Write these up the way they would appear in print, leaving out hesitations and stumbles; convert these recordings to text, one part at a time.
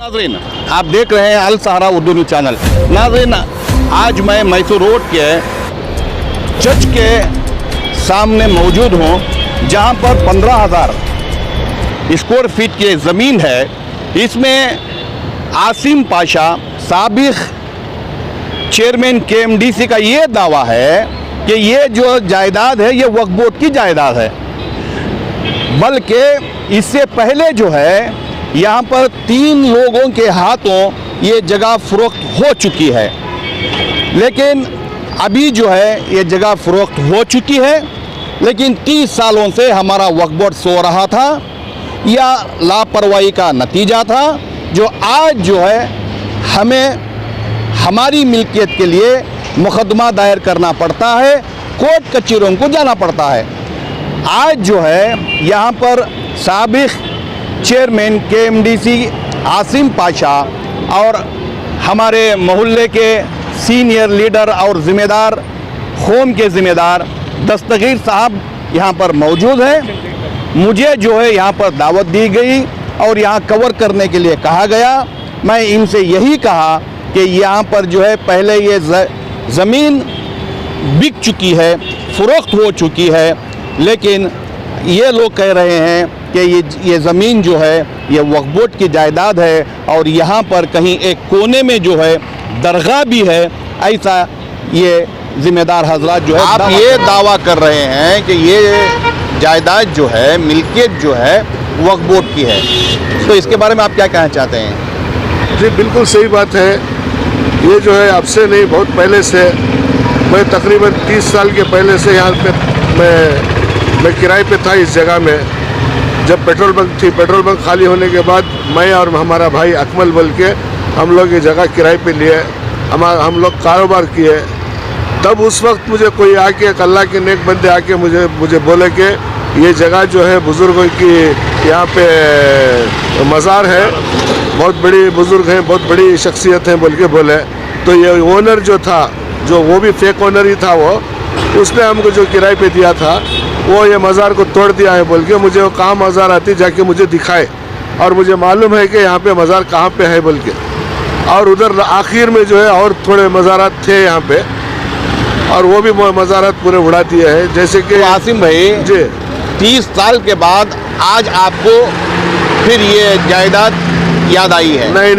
नाज़रीन, आप देख रहे हैं अल सहारा उर्दू न्यूज़ चैनल। नाज़रीन, आज मैं मैसूर रोड के चर्च के सामने मौजूद हूँ, जहाँ पर 15,000 स्क्वायर फीट की ज़मीन है। इसमें आसिम पाशा साबिक़ चेयरमैन KMDC का ये दावा है कि ये जो जायदाद है ये वक्फ बोर्ड की जायदाद है, बल्कि इससे पहले जो है यहाँ पर 3 लोगों के हाथों ये जगह फ़रोख्त हो चुकी है। लेकिन अभी जो है ये जगह फ़रोख्त हो चुकी है, लेकिन 30 सालों से हमारा वक्फ बोर्ड सो रहा था या लापरवाही का नतीजा था, जो आज जो है हमें हमारी मिल्कियत के लिए मुकदमा दायर करना पड़ता है, कोर्ट कचहरियों को जाना पड़ता है। आज जो है यहाँ पर साबिक़ चेयरमैन KMDC आसिम पाशा और हमारे मोहल्ले के सीनियर लीडर और ज़िम्मेदार कौम के ज़िम्मेदार दस्तगीर साहब यहाँ पर मौजूद हैं। मुझे जो है यहाँ पर दावत दी गई और यहाँ कवर करने के लिए कहा गया। मैं इनसे यही कहा कि यहाँ पर जो है पहले ये ज़मीन बिक चुकी है, फ़रोख्त हो चुकी है, लेकिन ये लोग कह रहे हैं कि ये ज़मीन जो है ये वक्फ बोर्ड की जायदाद है और यहाँ पर कहीं एक कोने में जो है दरगाह भी है। ऐसा ये ज़िम्मेदार हजरात जो है आप ये दावा कर रहे हैं कि ये जायदाद जो है, मिल्कियत जो है वक्फ बोर्ड की है, तो इसके बारे में आप क्या कहना चाहते हैं? जी बिल्कुल सही बात है। ये जो है अब से नहीं, बहुत पहले से, मैं तकरीबन 30 साल के पहले से यहाँ पे मैं किराए पे था इस जगह में। जब पेट्रोल बंक थी, पेट्रोल बंक खाली होने के बाद मैं और हमारा भाई अकमल बोल के हम लोग ये जगह किराए पे लिए, हम लोग कारोबार किए। तब उस वक्त मुझे कोई आके, अल्लाह के नेक बंदे आके मुझे बोले कि ये जगह जो है बुज़ुर्गों की, यहाँ पे मज़ार है, बहुत बड़ी बुज़ुर्ग हैं, बहुत बड़ी शख्सियत हैं बोल के बोले। तो ये ओनर जो था, जो वो भी फेक ओनर ही था, वो उसने हमको जो किराए पे दिया था वो ये मज़ार को तोड़ दिया है बोल के मुझे वो कहाँ मज़ार आती जाके मुझे दिखाए, और मुझे मालूम है कि यहाँ पे मज़ार कहाँ पे है बोल के। और उधर आखिर में जो है और थोड़े मज़ारात थे यहाँ पे, और वो भी मज़ारात पूरे उड़ा दिए हैं। जैसे कि आसिम भाई जी, 30 साल के बाद आज आपको फिर ये जायदाद याद आई है? नहीं,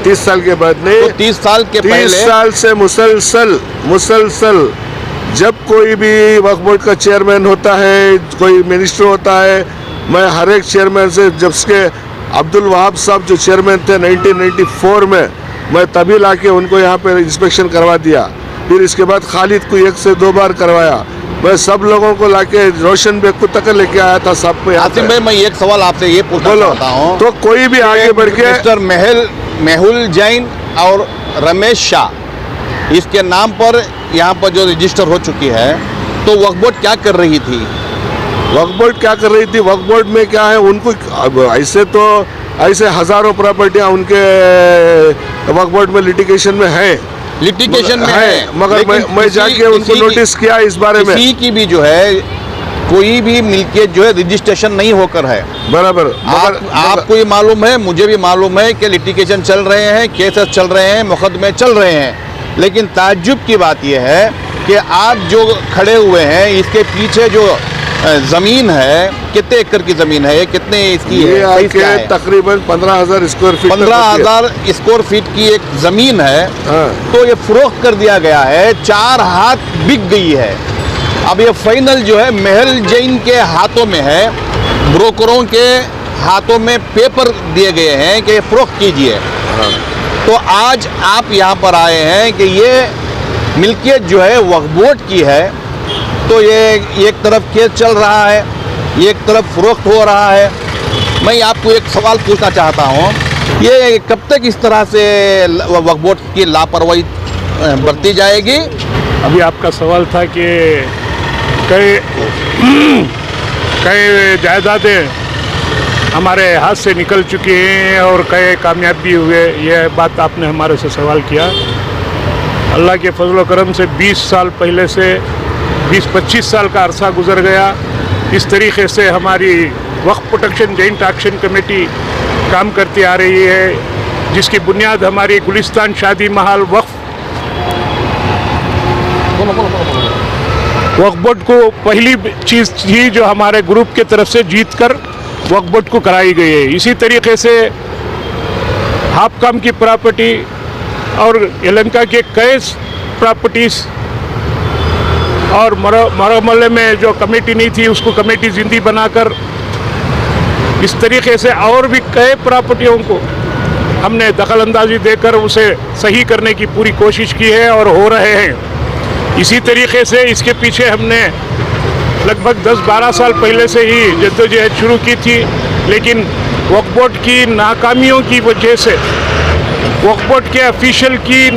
30 साल के बाद नहीं, तो 30 साल के पहले, 30 साल से मुसलसल जब कोई भी वक्फ बोर्ड का चेयरमैन होता है, कोई मिनिस्टर होता है, मैं हर एक चेयरमैन से, जब के अब्दुल वहाब साहब जो चेयरमैन थे 1994 में, मैं तभी लाके उनको यहाँ पे इंस्पेक्शन करवा दिया। फिर इसके बाद खालिद को 1 से 2 बार करवाया। मैं सब लोगों को लाके रोशन बेग को तक लेके आया था सब पे। आसिम भाई, मैं एक सवाल आपसे ये पूछना चाहता हूँ, तो कोई भी आगे बढ़ के मिस्टर मेहुल जैन और रमेश शाह, इसके नाम पर यहाँ पर जो रजिस्टर हो चुकी है, तो वक्फ बोर्ड क्या कर रही थी? वक्फ बोर्ड क्या कर रही थी? वक्फ बोर्ड में क्या है, उनको ऐसे हजारों प्रॉपर्टियाँ उनके वक्फ बोर्ड में लिटिगेशन में है, मगर मैं जाके उनको नोटिस किया इस बारे में। किसी की भी जो है कोई भी मिल्कियत जो है रजिस्ट्रेशन नहीं होकर है, बराबर। आपको ये मालूम है, मुझे भी मालूम है कि लिटिगेशन चल रहे हैं, केसेस चल रहे हैं, मुकदमे चल रहे हैं, लेकिन ताज्जुब की बात यह है कि आप जो खड़े हुए हैं, इसके पीछे जो ज़मीन है, कितने एकड़ की ज़मीन है, ये कितने इसकी है? तकरीबन 15,000 स्क्वायर फीट, 15,000 स्क्वायर फीट की एक ज़मीन है। तो ये फ़रोख्त कर दिया गया है, 4 हाथ बिक गई है। अब ये फाइनल जो है मेहुल जैन के हाथों में है, ब्रोकरों के हाथों में पेपर दिए गए हैं कि फ़रोख्त कीजिए। तो आज आप यहाँ पर आए हैं कि ये मिल्कियत जो है वक्फ बोर्ड की है, तो ये एक तरफ केस चल रहा है, एक तरफ फ़रोख्त हो रहा है। मैं आपको एक सवाल पूछना चाहता हूँ, ये कब तक इस तरह से वक्फ बोर्ड की लापरवाही बरती जाएगी? अभी आपका सवाल था कि कई जायदादें हमारे हाथ से निकल चुकी हैं और कई कामयाब भी हुए, ये बात आपने हमारे से सवाल किया। अल्लाह के फजल करम से 20 साल पहले से 20-25 साल का अरसा गुजर गया। इस तरीके से हमारी वक्फ प्रोटेक्शन जॉइंट एक्शन कमेटी काम करती आ रही है। जिसकी बुनियाद हमारी गुलिस्तान शादी महल वक्फ बोर्ड को पहली चीज़ थी जो हमारे ग्रुप के तरफ से जीत कर वक्फ बोर्ड को कराई गई है। इसी तरीके से हापकाम की प्रॉपर्टी और यलहंका के कई प्रॉपर्टीज़ और मरमल्ले में जो कमेटी नहीं थी उसको कमेटी जिंदी बनाकर इस तरीके से और भी कई प्रॉपर्टियों को हमने दखलंदाजी देकर उसे सही करने की पूरी कोशिश की है और हो रहे हैं। इसी तरीके से इसके पीछे हमने लगभग 10-12 साल पहले से ही जद्दोजहद शुरू की थी, लेकिन वक्फ बोर्ड की नाकामियों की वजह से, वक्फ बोर्ड के ऑफिशियल की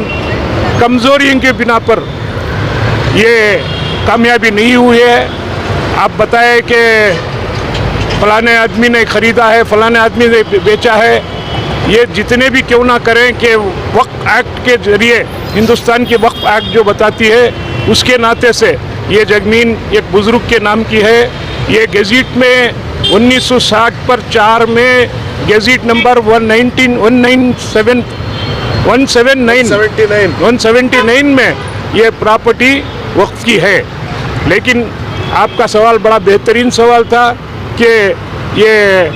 कमज़ोरियों के बिना पर ये कामयाबी नहीं हुई है। आप बताएं कि फलाने आदमी ने ख़रीदा है, फलाने आदमी ने बेचा है, ये जितने भी क्यों ना करें कि वक्फ एक्ट के जरिए, हिंदुस्तान की वक्फ एक्ट जो बताती है उसके नाते से ये ज़मीन एक बुज़ुर्ग के नाम की है। ये गेज़िट में 1960 पर 4 में गेज़िट नंबर 179 में ये प्रॉपर्टी वक्फ की है। लेकिन आपका सवाल बड़ा बेहतरीन सवाल था कि ये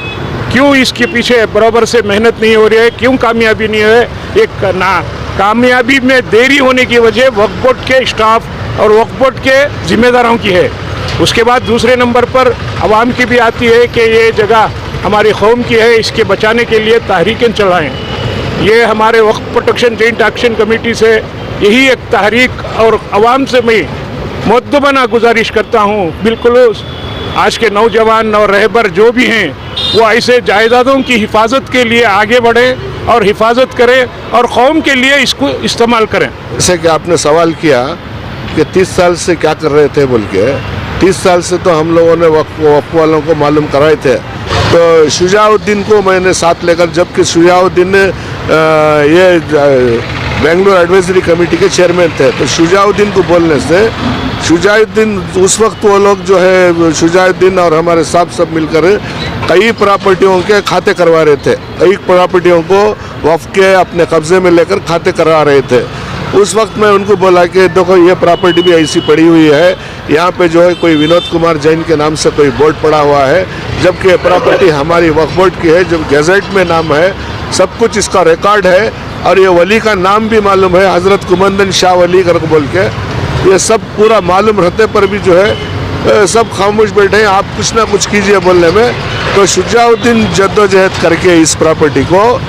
क्यों इसके पीछे बराबर से मेहनत नहीं हो रही है, क्यों कामयाबी नहीं है। एक ना कामयाबी में देरी होने की वजह वक्फ बोर्ड के स्टाफ और वक्फ बोर्ड के जिम्मेदारों की है। उसके बाद दूसरे नंबर पर आवाम की भी आती है कि ये जगह हमारी कौम की है, इसके बचाने के लिए तहरीकें चलाएं। ये हमारे वक्फ प्रोटेक्शन जॉइंट एक्शन कमेटी से यही एक तहरीक और आवाम से मैं मुद्दबना गुजारिश करता हूँ, बिल्कुल आज के नौजवान और रहबर जो भी हैं वो ऐसे जायदादों की हिफाजत के लिए आगे बढ़ें और हिफाजत करें और कौम के लिए इसको इस्तेमाल करें। जैसे कि आपने सवाल किया कि 30 साल से क्या कर रहे थे बोल के, 30 साल से तो हम लोगों ने वक्फ वालों को मालूम कराए थे। तो शुजाउद्दीन को मैंने साथ लेकर, जबकि शुजाउद्दीन ये बेंगलोर एडवाइजरी कमेटी के चेयरमैन थे, तो शुजाउद्दीन को बोलने से शुजाउद्दीन उस वक्त वो लोग जो है शुजाउद्दीन और हमारे साहब सब मिलकर कई प्रॉपर्टियों के खाते करवा रहे थे, कई प्रॉपर्टियों को वक्फ के अपने कब्जे में लेकर खाते करवा रहे थे। उस वक्त मैं उनको बोला कि देखो ये प्रॉपर्टी भी ऐसी पड़ी हुई है, यहाँ पे जो है कोई विनोद कुमार जैन के नाम से कोई बोर्ड पड़ा हुआ है, जबकि प्रॉपर्टी हमारी वक्फ बोर्ड की है, जब गैजेट में नाम है, सब कुछ इसका रिकॉर्ड है और ये वली का नाम भी मालूम है, हज़रत कुमंदन शाह वली करके बोल के, ये सब पूरा मालूम रहते पर भी जो है सब खामोश बैठे हैं, आप कुछ ना कुछ कीजिए बोलने में। तो शुजाउद्दीन जद्दोजहद करके इस प्रॉपर्टी को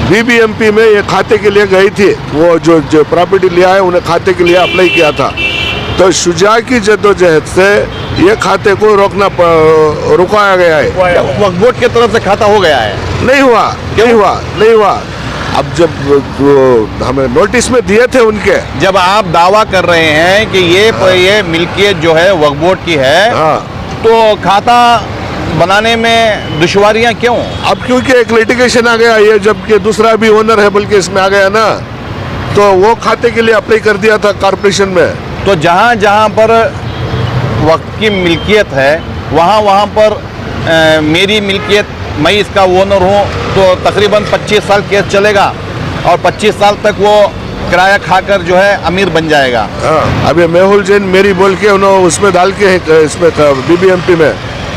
बीबीएमपी में ये खाते के लिए गई थी, वो जो प्रॉपर्टी लिया है उन्हें खाते के लिए अप्लाई किया था। तो शुजा की जद्दोजहद से ये खाते को रुकाया गया है। वक्फ बोर्ड की तरफ से खाता हो गया है? नहीं हुआ। अब जब हमें नोटिस में दिए थे उनके, जब आप दावा कर रहे हैं कि ये मिल्कियत जो है वक्फ बोर्ड की है, हाँ, तो खाता बनाने में दुश्वारियां क्यों? अब क्योंकि एक लिटिगेशन आ गया, ये जबकि दूसरा भी ओनर है बल्कि इसमें आ गया ना, तो वो खाते के लिए अप्लाई कर दिया था कॉर्पोरेशन में। तो जहाँ जहाँ पर वक्फ की मिल्कियत है वहाँ पर मेरी मिल्कियत, मैं इसका ओनर हूँ, तो तकरीबन 25 साल केस चलेगा और 25 साल तक वो किराया खाकर जो है अमीर बन जाएगा। हाँ, अब ये मेहुल जैन मेरी बोल के उन्होंने उसमें डाल के इसमें बीबीएमपी में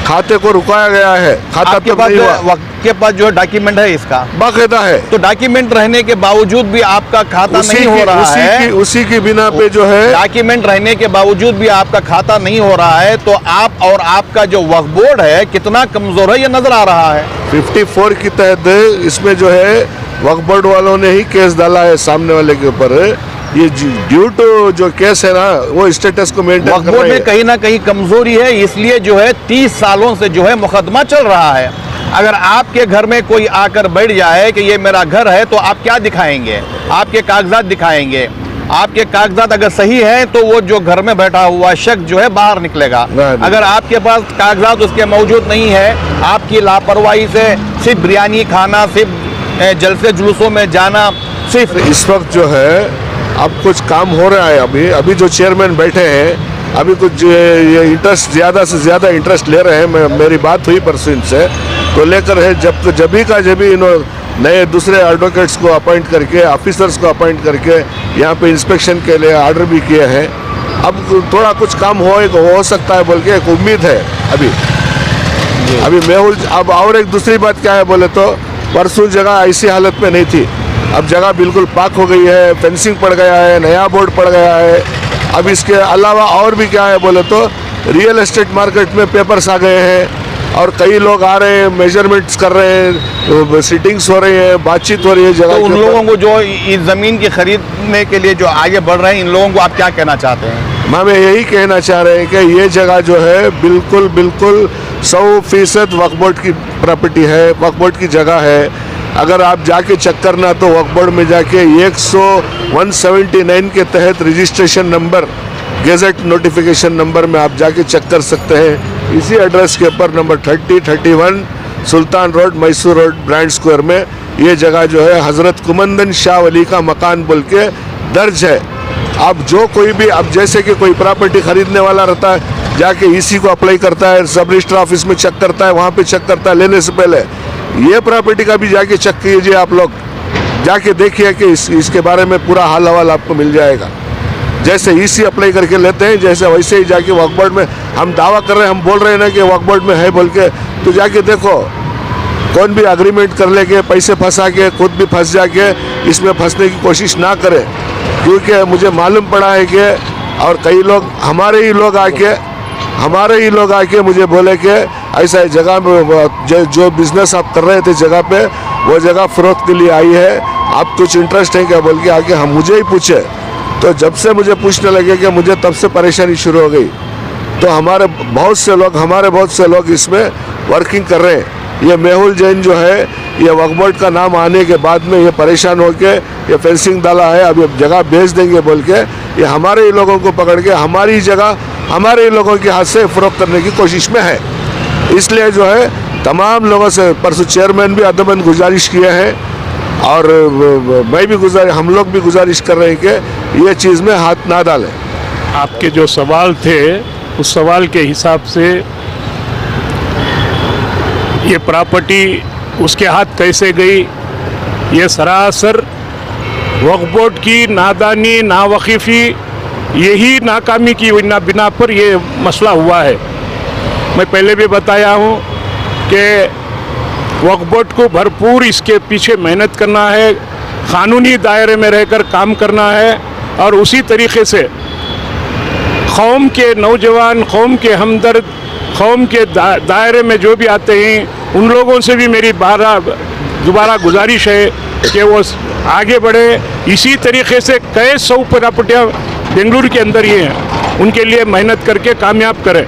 खाते को रुकाया गया है। खाता आपके पास वक्त के पास जो डॉक्यूमेंट है इसका बाकायदा है, तो डॉक्यूमेंट रहने के बावजूद भी आपका खाता नहीं हो रहा है, उसी की बिना पे जो है डॉक्यूमेंट रहने के बावजूद भी आपका खाता नहीं हो रहा है, तो आप और आपका जो वक्फ बोर्ड है कितना कमजोर है ये नजर आ रहा है। 54 के तहत इसमें जो है वक्फ बोर्ड वालों ने ही केस डाला है सामने वाले के ऊपर। ये ड्यू टू जो केस है ना वो स्टेटस को मेंटेन वक्फ बोर्ड में कहीं ना कहीं कमजोरी है, इसलिए जो है 30 सालों से जो है मुकदमा चल रहा है। अगर आपके घर में कोई आकर बैठ जाए कि ये मेरा घर है, तो आप क्या दिखाएंगे? आपके कागजात दिखाएंगे। आपके कागजात अगर सही है तो वो जो घर में बैठा हुआ शख्स जो है बाहर निकलेगा। अगर आपके पास कागजात उसके मौजूद नहीं है, आपकी लापरवाही से सिर्फ बिरयानी खाना, सिर्फ जलसे जुलूसों में जाना, सिर्फ इस वक्त जो है अब कुछ काम हो रहा है। अभी जो चेयरमैन बैठे हैं, अभी कुछ ये इंटरेस्ट ज़्यादा से ज़्यादा इंटरेस्ट ले रहे हैं। मेरी बात हुई परसों इनसे, तो लेकर है जब भी इन्होंने नए दूसरे एडवोकेट्स को अपॉइंट करके, ऑफिसर्स को अपॉइंट करके यहाँ पे इंस्पेक्शन के लिए ऑर्डर भी किए हैं। अब थोड़ा कुछ काम हो सकता है बोल के एक उम्मीद है अभी मेहुल। अब और एक दूसरी बात क्या है बोले तो परसों जगह ऐसी हालत में नहीं थी, अब जगह बिल्कुल पाक हो गई है, फेंसिंग पड़ गया है, नया बोर्ड पड़ गया है। अब इसके अलावा और भी क्या है बोले तो रियल एस्टेट मार्केट में पेपर्स आ गए हैं और कई लोग आ रहे हैं, मेजरमेंट्स कर रहे हैं, सिटिंग्स हो रही है, बातचीत हो रही है जगह तो के उन ऊपर। लोगों को जो इस ज़मीन की खरीदने के लिए जो आगे बढ़ रहे हैं, इन लोगों को आप क्या कहना चाहते हैं? मैं यही कहना चाह रहे हैं कि ये जगह जो है बिल्कुल 100% वक्फ बोर्ड की प्रॉपर्टी है, वक्फ बोर्ड की जगह है। अगर आप जाके चेक करना तो वक्फ बोर्ड में जाके 179 के तहत registration number, gazette notification number में आप जाके चेक कर सकते हैं। इसी एड्रेस के ऊपर number 3031 Sultan road, Mysore road, brand square में ये जगह जो है हज़रत कुमंदन शाह वली का मकान बोल के दर्ज है। अब जो कोई भी, अब जैसे कि कोई प्रॉपर्टी खरीदने वाला रहता है, जाके ईसी को अप्लाई करता है, सब रजिस्टर ऑफिस में चेक करता है, वहाँ पे चेक करता है लेने से पहले। ये प्रॉपर्टी का भी जाके चेक कीजिए, आप लोग जाके देखिए कि इसके बारे में पूरा हाल हवाल आपको मिल जाएगा। जैसे ईसी अप्लाई करके लेते हैं, जैसे वैसे ही जाके वक्फ बोर्ड में हम दावा कर रहे हैं, हम बोल रहे हैं ना कि वक्फ बोर्ड में है बोल के, तो जाके देखो कौन भी एग्रीमेंट कर लेके पैसे फंसा के खुद भी फंस जाके इसमें फंसने की कोशिश ना करे। क्योंकि मुझे मालूम पड़ा है कि और कई लोग हमारे ही लोग आके मुझे बोले कि ऐसा जगह में जो बिजनेस आप कर रहे थे जगह पे, वो जगह फरोख्त के लिए आई है, आप कुछ इंटरेस्ट है क्या बोल के आके हम मुझे ही पूछे। तो जब से मुझे पूछने लगे कि मुझे तब से परेशानी शुरू हो गई। तो हमारे बहुत से लोग इसमें वर्किंग कर रहे हैं। ये मेहुल जैन जो है, ये वक्फ बोर्ड का नाम आने के बाद में ये परेशान होके ये फेंसिंग डाला है, अब ये जगह बेच देंगे बोल के ये हमारे ही लोगों को पकड़ के हमारी जगह हमारे ही लोगों के हाथ से फरोख्त करने की कोशिश में है। इसलिए जो है तमाम लोगों से परसों चेयरमैन भी अदबन गुजारिश किए हैं और हम लोग भी गुजारिश कर रहे हैं कि ये चीज़ में हाथ ना डालें। आपके जो सवाल थे उस सवाल के हिसाब से ये प्रॉपर्टी उसके हाथ कैसे गई, ये सरासर वक्फ बोर्ड की नादानी, नावकीफ़ी, यही नाकामी की बिना पर ये मसला हुआ है। मैं पहले भी बताया हूँ कि वक्फ बोर्ड को भरपूर इसके पीछे मेहनत करना है, क़ानूनी दायरे में रहकर काम करना है और उसी तरीक़े से कौम के नौजवान, कौम के हमदर्द, कौम के दायरे में जो भी आते हैं उन लोगों से भी मेरी दोबारा गुजारिश है कि वो आगे बढ़े। इसी तरीके से कई 100 प्रॉपर्टियाँ बेंगलुरु के अंदर ही हैं, उनके लिए मेहनत करके कामयाब करें।